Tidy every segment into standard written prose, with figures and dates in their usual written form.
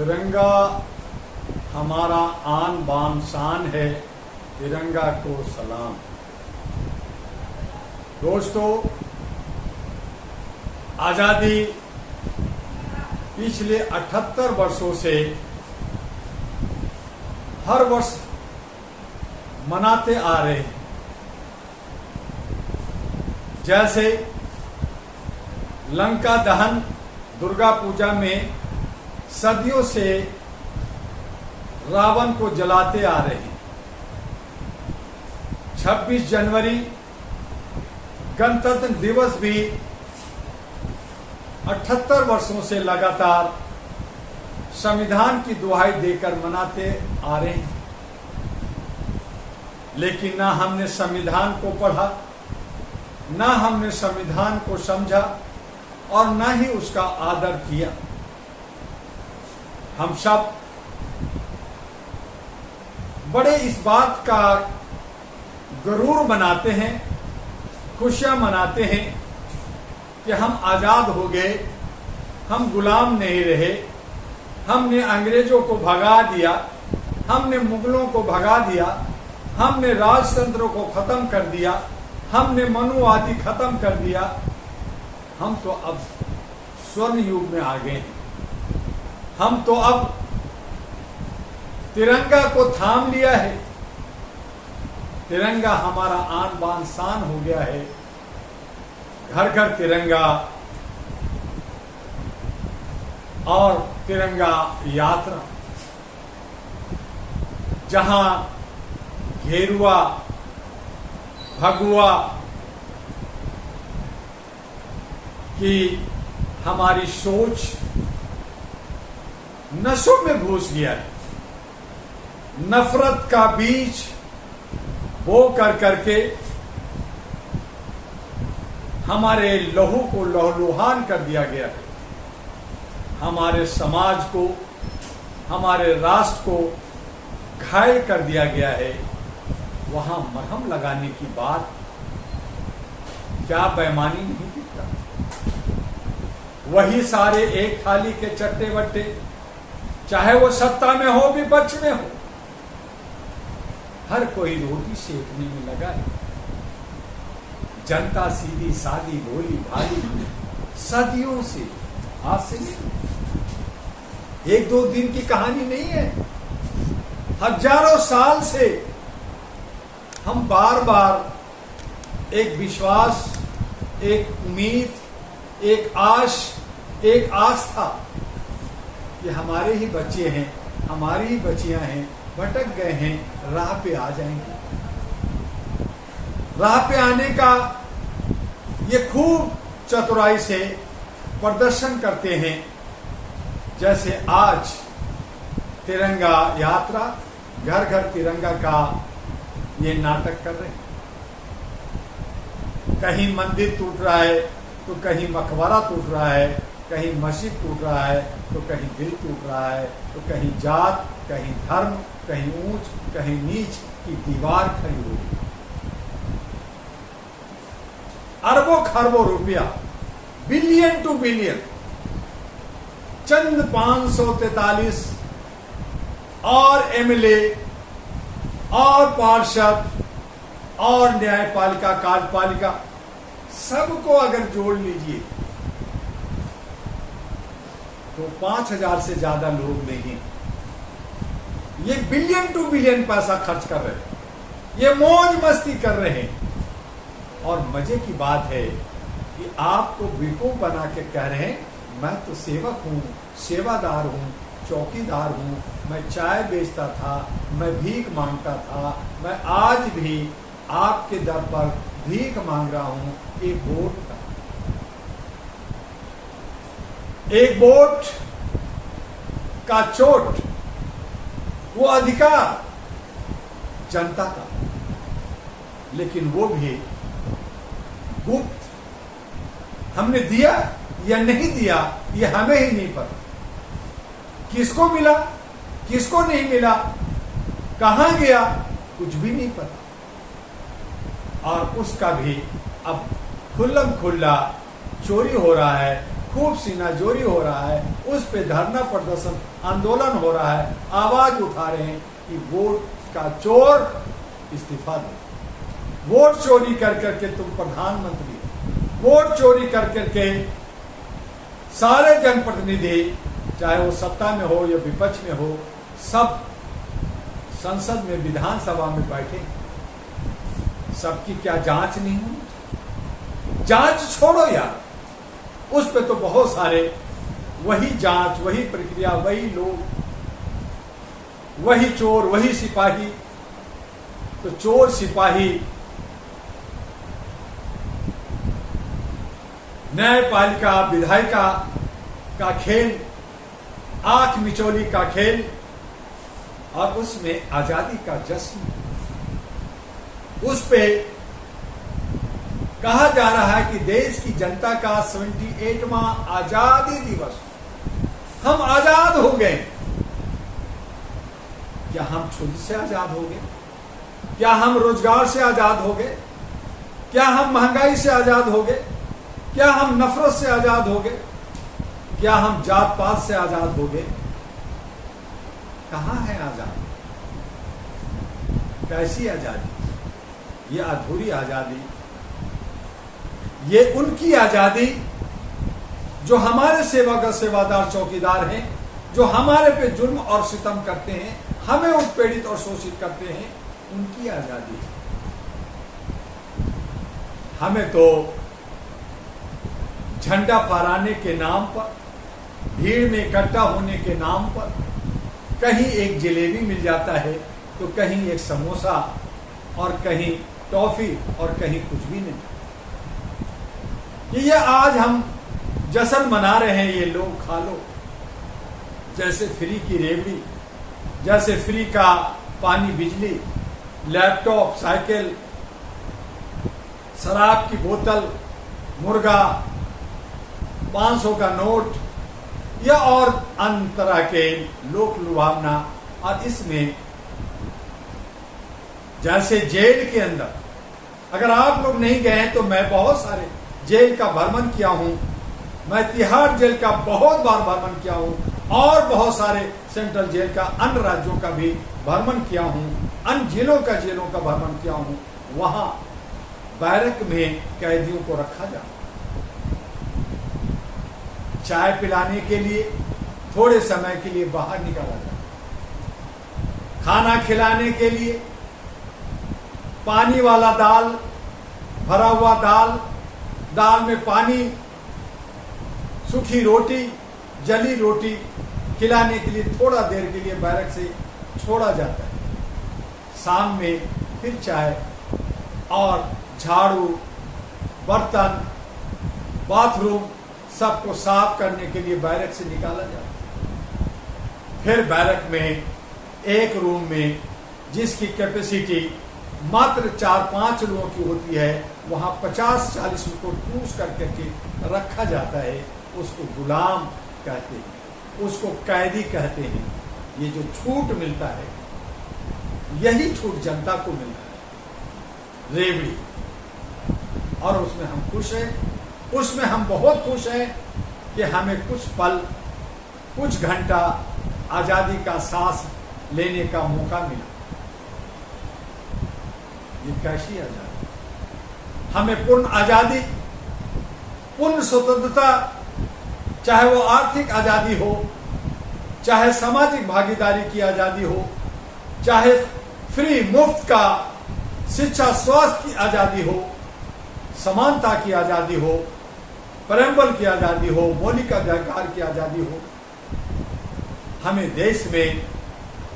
तिरंगा हमारा आन बान शान है, तिरंगा को सलाम। दोस्तों, आजादी पिछले 78 वर्षों से हर वर्ष मनाते आ रहे हैं। जैसे लंका दहन दुर्गा पूजा में सदियों से रावण को जलाते आ रहे हैं। 26 जनवरी गणतंत्र दिवस भी 78 वर्षों से लगातार संविधान की दुहाई देकर मनाते आ रहे हैं। लेकिन ना हमने संविधान को पढ़ा, ना हमने संविधान को समझा और ना ही उसका आदर किया। हम सब बड़े इस बात का गरूर मनाते हैं, खुशियां मनाते हैं कि हम आजाद हो गए, हम गुलाम नहीं रहे, हमने अंग्रेजों को भगा दिया, हमने मुगलों को भगा दिया, हमने राजतंत्र को खत्म कर दिया, हमने मनुवादी खत्म कर दिया। हम तो अब स्वर्ण युग में आ गए हैं। हम तो अब तिरंगा को थाम लिया है। तिरंगा हमारा आन बान शान हो गया है। घर घर तिरंगा और तिरंगा यात्रा, जहां गेरुआ, भगवा की हमारी सोच नसों में घुस गया है। नफरत का बीज बो कर करके हमारे लहू को लहूलुहान कर दिया गया है। हमारे समाज को, हमारे राष्ट्र को घायल कर दिया गया है। वहां मरहम लगाने की बात क्या बेईमानी नहीं दिखता? वही सारे एक थाली के चट्टे बट्टे, चाहे वो सत्ता में हो विपक्ष में हो, हर कोई रोटी सेकने में लगा है। जनता सीधी सादी भोली भाली सदियों से, आज से एक दो दिन की कहानी नहीं है, हजारों साल से हम बार बार एक विश्वास, एक उम्मीद, एक आश, एक आस्था कि हमारे ही बच्चे हैं, हमारी ही बच्चियां हैं, भटक गए हैं, राह पे आ जाएंगे। राह पे आने का ये खूब चतुराई से प्रदर्शन करते हैं। जैसे आज तिरंगा यात्रा, घर घर तिरंगा का ये नाटक कर रहे हैं। कहीं मंदिर टूट रहा है तो कहीं मकबरा टूट रहा है, कहीं मस्जिद टूट रहा है तो कहीं दिल टूट रहा है, तो कहीं जात, कहीं धर्म, कहीं ऊंच, कहीं नीच की दीवार खड़ी हुई। अरबों खरबों रुपया, बिलियन टू बिलियन, चंद 543 और एमएलए और पार्षद और न्यायपालिका, कार्यपालिका, सबको अगर जोड़ लीजिए तो 5000 से ज्यादा लोग नहीं। ये बिलियन टू बिलियन पैसा खर्च कर रहे हैं, ये मौज मस्ती कर रहे हैं। और मजे की बात है कि आपको बेवकूफ बना के कह रहे हैं मैं तो सेवक हूं, सेवादार हूं, चौकीदार हूं, मैं चाय बेचता था, मैं भीख मांगता था, मैं आज भी आपके दर पर भीख मांग रहा हूं एक वोट का। एक वोट का चोट, वो अधिकार जनता का, लेकिन वो भी गुप्त। हमने दिया या नहीं दिया ये हमें ही नहीं पता। किसको मिला, किसको नहीं मिला, कहां गया, कुछ भी नहीं पता। और उसका भी अब खुल्लम खुल्ला चोरी हो रहा है, खूब सीनाजोरी हो रहा है, उस पे धरना प्रदर्शन आंदोलन हो रहा है, आवाज उठा रहे हैं कि वोट का चोर इस्तीफा दे। वोट चोरी कर करके तुम प्रधानमंत्री, वोट चोरी कर करके सारे जनप्रतिनिधि, चाहे वो सत्ता में हो या विपक्ष में हो, सब संसद में विधानसभा में बैठे, सबकी क्या जांच नहीं हुई? जांच छोड़ो यार, उस पे तो बहुत सारे वही जांच, वही प्रक्रिया, वही लोग, वही चोर, वही सिपाही। तो चोर सिपाही, न्यायपालिका, विधायिका का खेल, आंख मिचौली का खेल, और उसमें आजादी का जश्न। उस पे कहा जा रहा है कि देश की जनता का 78वां आजादी दिवस, हम आजाद हो गए। क्या हम खुद से आजाद हो गए? क्या हम रोजगार से आजाद हो गए? क्या हम महंगाई से आजाद हो गए? क्या हम नफरत से आजाद हो गए? क्या हम जात पात से आजाद हो गए? कहां है आजादी? कैसी आजादी? ये अधूरी आजादी, ये उनकी आजादी जो हमारे सेवक और सेवादार चौकीदार हैं, जो हमारे पे जुल्म और सितम करते हैं, हमें उत्पीड़ित और शोषित करते हैं, उनकी आजादी है। हमें तो झंडा फहराने के नाम पर, भीड़ में इकट्ठा होने के नाम पर, कहीं एक जलेबी मिल जाता है तो कहीं एक समोसा, और कहीं टॉफी, और कहीं कुछ भी नहीं। ये आज हम जश्न मना रहे हैं, ये लोग खा लो, जैसे फ्री की रेवड़ी, जैसे फ्री का पानी, बिजली, लैपटॉप, साइकिल, शराब की बोतल, मुर्गा, 500 का नोट, या और अन्य तरह के लोक लुभावना। और इसमें जैसे जेल के अंदर, अगर आप लोग नहीं गए हैं तो मैं बहुत सारे जेल का भ्रमण किया हूं, मैं तिहाड़ जेल का बहुत बार भ्रमण किया हूं, और बहुत सारे सेंट्रल जेल का, अन्य राज्यों का भी भ्रमण किया हूं, अन्य जेलों का भ्रमण किया हूं। वहां बैरक में कैदियों को रखा जाता, चाय पिलाने के लिए थोड़े समय के लिए बाहर निकाला जाता, खाना खिलाने के लिए पानी वाला दाल, भरा हुआ दाल, दाल में पानी, सूखी रोटी, जली रोटी खिलाने के लिए थोड़ा देर के लिए बैरक से छोड़ा जाता है। शाम में फिर चाय और झाड़ू, बर्तन, बाथरूम सबको साफ करने के लिए बैरक से निकाला जाता है। फिर बैरक में एक रूम में जिसकी कैपेसिटी मात्र 4-5 लोगों की होती है, वहां 50-40 को ठूस करके रखा जाता है। उसको गुलाम कहते हैं, उसको कैदी कहते हैं। ये जो छूट मिलता है, यही छूट जनता को मिलता है, रेवड़ी, और उसमें हम खुश हैं। उसमें हम बहुत खुश हैं कि हमें कुछ पल, कुछ घंटा आजादी का सांस लेने का मौका मिला। ये कैसी आजादी? हमें पूर्ण आजादी, पूर्ण स्वतंत्रता, चाहे वो आर्थिक आजादी हो, चाहे सामाजिक भागीदारी की आजादी हो, चाहे फ्री मुफ्त का शिक्षा स्वास्थ्य की आजादी हो, समानता की आजादी हो, प्रेमबल की आजादी हो, मौलिक अधिकार की आजादी हो। हमें देश में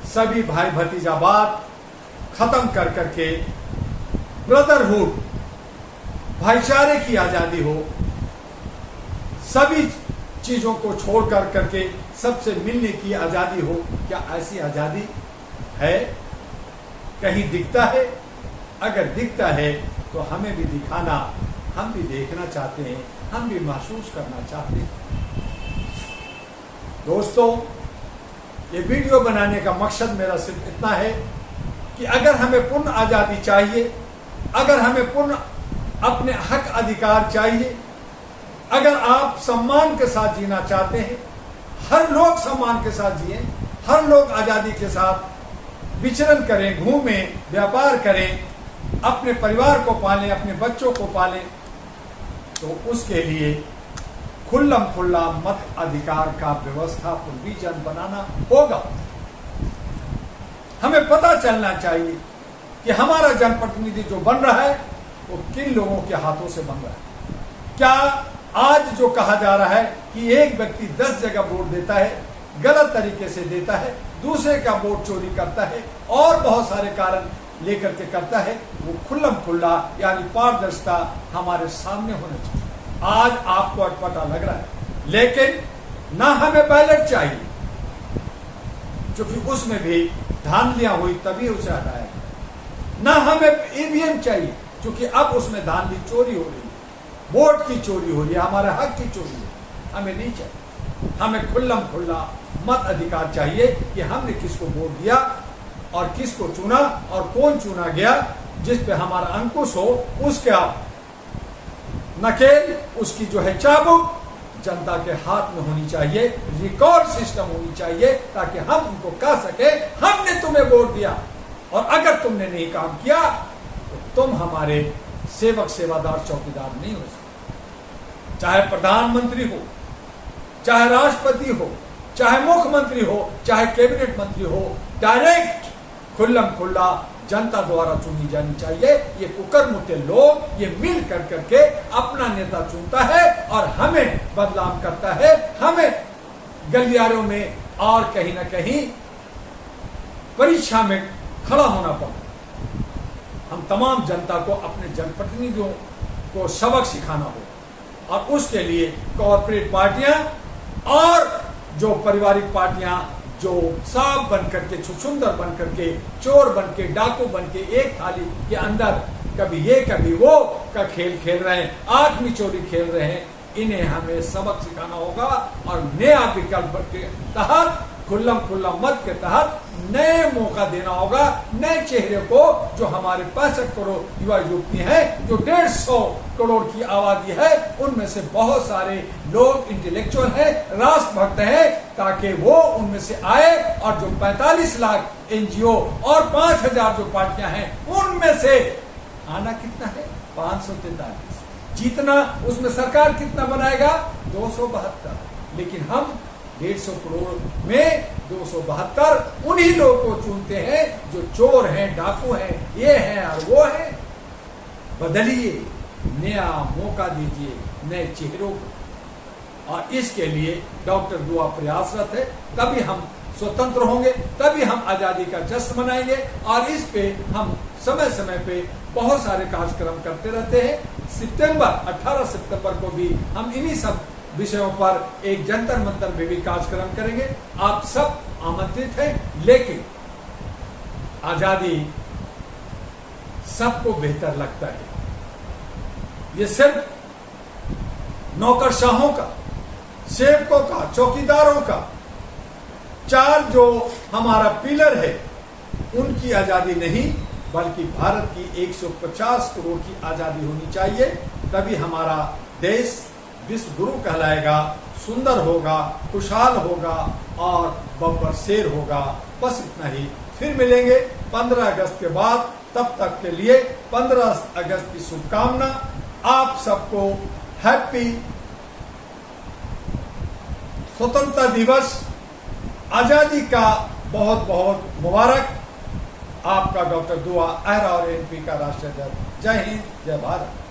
सभी भाई भतीजावाद खत्म कर करके ब्रदरहुड, भाईचारे की आजादी हो, सभी चीजों को छोड़ कर करके सबसे मिलने की आजादी हो। क्या ऐसी आजादी है? कहीं दिखता है? अगर दिखता है तो हमें भी दिखाना, हम भी देखना चाहते हैं, हम भी महसूस करना चाहते हैं। दोस्तों, ये वीडियो बनाने का मकसद मेरा सिर्फ इतना है कि अगर हमें पूर्ण आजादी चाहिए, अगर हमें पूर्ण अपने हक अधिकार चाहिए, अगर आप सम्मान के साथ जीना चाहते हैं, हर लोग सम्मान के साथ जिए, हर लोग आजादी के साथ विचरण करें, घूमें, व्यापार करें, अपने परिवार को पालें, अपने बच्चों को पालें, तो उसके लिए खुल्लम खुल्ला मत अधिकार का व्यवस्था प्रोविजन बनाना होगा। हमें पता चलना चाहिए कि हमारा जनप्रतिनिधि जो बन रहा है वो किन लोगों के हाथों से बन रहा है। क्या आज जो कहा जा रहा है कि एक व्यक्ति 10 जगह वोट देता है, गलत तरीके से देता है, दूसरे का वोट चोरी करता है और बहुत सारे कारण लेकर के करता है, वो खुल्लम खुल्ला यानी पारदर्शिता हमारे सामने होना चाहिए। आज आपको अटपटा लग रहा है, लेकिन ना हमें बैलेट चाहिए, क्योंकि उसमें भी धांधलियां हुई तभी उसे हटाया। ना हमें ईवीएम चाहिए, क्योंकि अब उसमें धांधली चोरी हो रही है, वोट की चोरी हो रही है, हमारे हक की चोरी है। हमें नहीं चाहिए, हमें खुल्लम खुल्ला मत अधिकार चाहिए कि हमने किसको वोट दिया और किसको चुना और कौन चुना गया, जिस पे हमारा अंकुश हो, उसका नकेल, उसकी जो है चाबुक जनता के हाथ में होनी चाहिए, रिकॉर्ड सिस्टम होनी चाहिए, ताकि हम उनको कह सके हमने तुम्हें वोट दिया और अगर तुमने नहीं काम किया तो तुम हमारे सेवक, सेवादार, चौकीदार नहीं हो सकते। चाहे प्रधानमंत्री हो, चाहे राष्ट्रपति हो, चाहे मुख्यमंत्री हो, चाहे कैबिनेट मंत्री हो, डायरेक्ट खुल्लम खुल्ला जनता द्वारा चुनी जानी चाहिए। ये कुकरमुते लोग ये मिल कर करके अपना नेता चुनता है और हमें बदनाम करता है, हमें गलियारों में और कहीं ना कहीं परीक्षा में खड़ा होना पड़ता। हम तमाम जनता को अपने जनप्रतिनिधियों को सबक सिखाना हो और उसके लिए कॉर्पोरेट पार्टियां और जो पारिवारिक पार्टियां जो सांप बन करके, छुछुंदर बन करके, चोर बन के, डाकू बन के एक थाली के अंदर कभी ये कभी वो का खेल खेल रहे हैं, आंख में चोरी खेल रहे हैं, इन्हें हमें सबक सिखाना होगा और नया विकल्प के तहत, खुल्लम खुल्ला मत के तहत नए मौका देना होगा, नए चेहरे को। जो हमारे 65 करोड़ युवा युवती हैं, जो 150 करोड़ की आबादी है, उनमें से बहुत सारे लोग इंटेलेक्चुअल हैं, राष्ट्रभक्त हैं, ताकि वो उनमें से आए और जो 45 लाख एनजीओ और 5000 जो पार्टियां हैं, उनमें से आना कितना है? 543। जीतना उसमें सरकार कितना बनाएगा? 272। लेकिन हम 150 करोड़ में 272 उन्हीं लोगों को चुनते हैं जो चोर हैं, डाकू हैं, ये हैं और वो हैं। बदलिए, नया मौका दीजिए नए चेहरों को, और इसके लिए डॉक्टर दुआ प्रयासरत है। तभी हम स्वतंत्र होंगे, तभी हम आजादी का जश्न मनाएंगे और इस पे हम समय समय पे बहुत सारे कार्यक्रम करते रहते हैं। सितंबर 18 सितंबर को भी हम इन्हीं सब विषयों पर एक जंतर मंतर में भी कार्यक्रम करेंगे। आप सब आमंत्रित हैं, लेकिन आजादी सबको बेहतर लगता है। ये सिर्फ नौकरशाहों का, सेवकों का, चौकीदारों का, चार जो हमारा पिलर है उनकी आजादी नहीं, बल्कि भारत की 150 करोड़ की आजादी होनी चाहिए। तभी हमारा देश विश्व गुरु कहलाएगा, सुंदर होगा, खुशहाल होगा और बब्बर शेर होगा। बस इतना ही। फिर मिलेंगे 15 अगस्त के बाद। तब तक के लिए 15 अगस्त की शुभकामना। आप सबको हैप्पी स्वतंत्रता दिवस, आजादी का बहुत बहुत मुबारक। आपका डॉक्टर दुआ, अहरा और एनपी का राष्ट्रीय अध्यक्ष। जय हिंद, जय भारत।